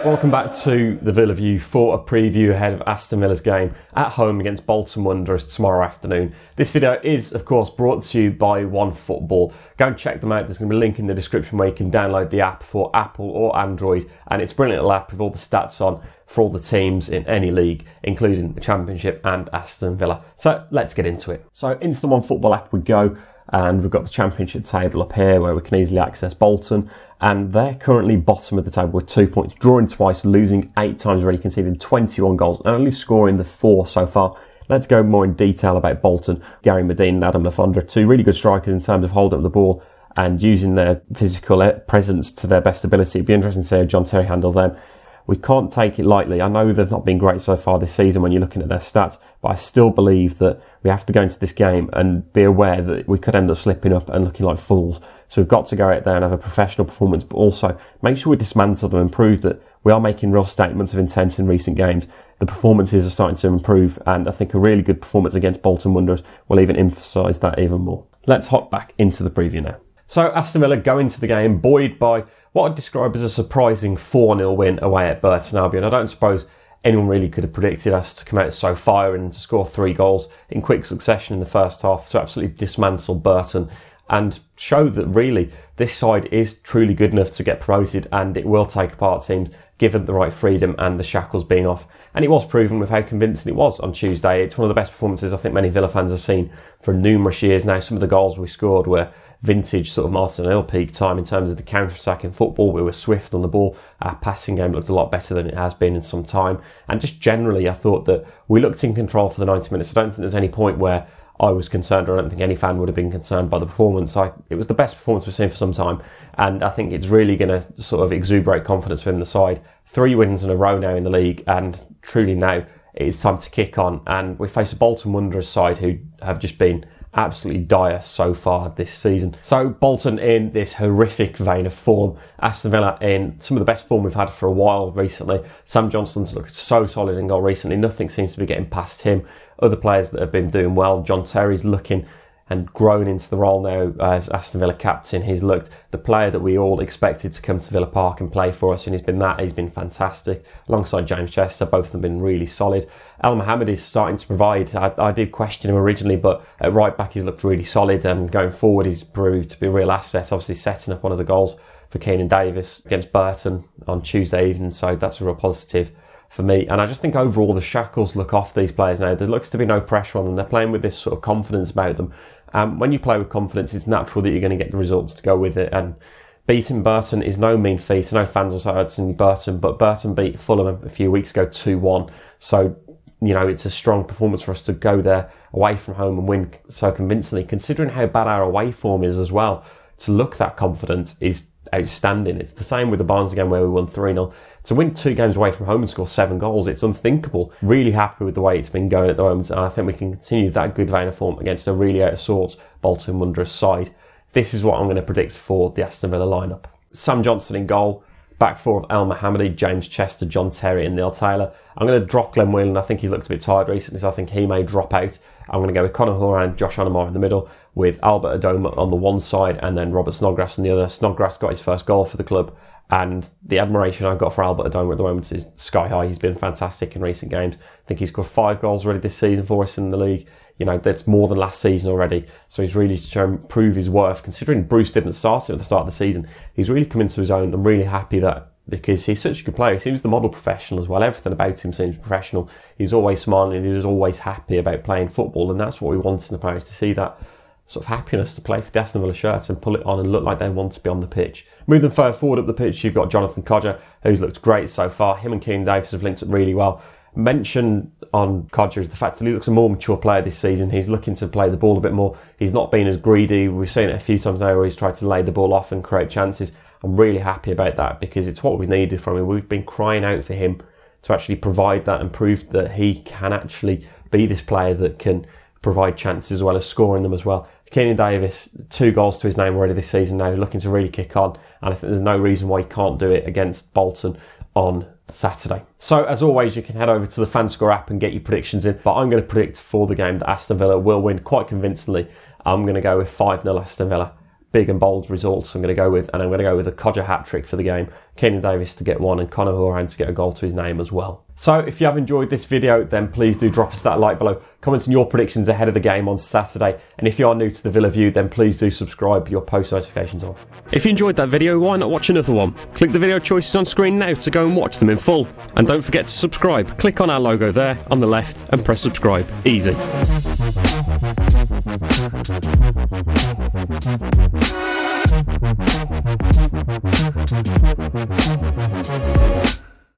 Welcome back to the Villa View for a preview ahead of Aston Villa's game at home against Bolton Wanderers tomorrow afternoon. This video is, of course, brought to you by OneFootball. Go and check them out. There's going to be a link in the description where you can download the app for Apple or Android, and it's a brilliant little app with all the stats on for all the teams in any league, including the Championship and Aston Villa. So let's get into it. So into the OneFootball app we go, and we've got the Championship table up here where we can easily access Bolton. And they're currently bottom of the table with 2 points, drawing twice, losing 8 times already, conceding 21 goals, and only scoring the 4 so far. Let's go more in detail about Bolton. Gary Medine and Adam Lafondra, two really good strikers in terms of holding up the ball and using their physical presence to their best ability. It'd be interesting to see how John Terry handle them. We can't take it lightly. I know they've not been great so far this season when you're looking at their stats, but I still believe that we have to go into this game and be aware that we could end up slipping up and looking like fools. So we've got to go out there and have a professional performance, but also make sure we dismantle them and prove that we are making real statements of intent in recent games. The performances are starting to improve, and I think a really good performance against Bolton Wanderers will even emphasise that even more. Let's hop back into the preview now. So Aston Villa go into the game buoyed by what I'd describe as a surprising 4-0 win away at Burton Albion. I don't suppose anyone really could have predicted us to come out so firing and to score 3 goals in quick succession in the first half, to absolutely dismantle Burton and show that really this side is truly good enough to get promoted, and it will take apart teams given the right freedom and the shackles being off. And it was proven with how convincing it was on Tuesday. It's one of the best performances I think many Villa fans have seen for numerous years now. Some of the goals we scored were vintage sort of Martin O'Neill peak time in terms of the counter-attack in football. We were swift on the ball. Our passing game looked a lot better than it has been in some time. And just generally, I thought that we looked in control for the 90 minutes. I don't think there's any point where I was concerned, or I don't think any fan would have been concerned by the performance. It was the best performance we've seen for some time, and I think it's really going to sort of exuberate confidence within the side. 3 wins in a row now in the league, and truly now it's time to kick on. And we face a Bolton Wanderers side who have just been absolutely dire so far this season. So Bolton in this horrific vein of form, Aston Villa in some of the best form we've had for a while recently. Sam Johnston's looked so solid in goal recently, nothing seems to be getting past him. Other players that have been doing well, John Terry's looking and grown into the role now as Aston Villa captain. He's looked the player that we all expected to come to Villa Park and play for us, and he's been fantastic. Alongside James Chester, both of them been really solid. El Mohamed is starting to provide. I did question him originally, but at right back he's looked really solid, and going forward he's proved to be a real asset, obviously setting up one of the goals for Keenan Davis against Burton on Tuesday evening, so that's a real positive for me. And I just think overall the shackles look off these players now. There looks to be no pressure on them. They're playing with this sort of confidence about them. When you play with confidence, it's natural that you're going to get the results to go with it. And beating Burton is no mean feat. I know fans will say it's only Burton, but Burton beat Fulham a few weeks ago 2-1. So, you know, it's a strong performance for us to go there away from home and win so convincingly, considering how bad our away form is as well. To look that confident is outstanding. It's the same with the Barnes game where we won 3-0. To win 2 games away from home and score 7 goals, it's unthinkable. Really happy with the way it's been going at the moment, and I think we can continue that good vein of form against a really out of sorts Bolton Wanderers side. This is what I'm going to predict for the Aston Villa lineup. Sam Johnston in goal, back 4 of El Mohamed, James Chester, John Terry and Neil Taylor. I'm going to drop Glenn Whelan. I think he's looked a bit tired recently, so I think he may drop out. I'm going to go with Conor Horan, Josh Onamar in the middle, with Albert Adoma on the one side and then Robert Snodgrass on the other. Snodgrass got his first goal for the club, and the admiration I've got for Albert Adoma at the moment is sky high. He's been fantastic in recent games. I think he's scored 5 goals already this season for us in the league. You know, that's more than last season already. So he's really shown prove his worth. Considering Bruce didn't start it at the start of the season, he's really come into his own. I'm really happy that, because he's such a good player. He seems the model professional as well. Everything about him seems professional. He's always smiling. He's always happy about playing football, and that's what we want in the players, to see that sort of happiness to play for the Aston Villa shirt and pull it on and look like they want to be on the pitch. Moving further forward up the pitch, you've got Jonathan Codger, who's looked great so far. Him and Keenan Davis have linked up really well. Mention on Codger is the fact that he looks a more mature player this season. He's looking to play the ball a bit more. He's not been as greedy. We've seen it a few times now where he's tried to lay the ball off and create chances. I'm really happy about that, because it's what we needed from him. We've been crying out for him to actually provide that and prove that he can actually be this player that can provide chances as well as scoring them as well. Keenan Davis, 2 goals to his name already this season now, looking to really kick on, and I think there's no reason why he can't do it against Bolton on Saturday. So as always, you can head over to the Fanscore app and get your predictions in, but I'm going to predict for the game that Aston Villa will win quite convincingly. I'm going to go with 5-0 Aston Villa. big and bold results I'm going to go with, and I'm going to go with a Codger hat-trick for the game, Keenan Davis to get one and Conor Horan to get a goal to his name as well. So if you have enjoyed this video, then please do drop us that like below, comment on your predictions ahead of the game on Saturday, and if you are new to the Villa View, then please do subscribe, your post notifications on. If you enjoyed that video, why not watch another one? Click the video choices on screen now to go and watch them in full, and don't forget to subscribe. Click on our logo there on the left and press subscribe. Easy.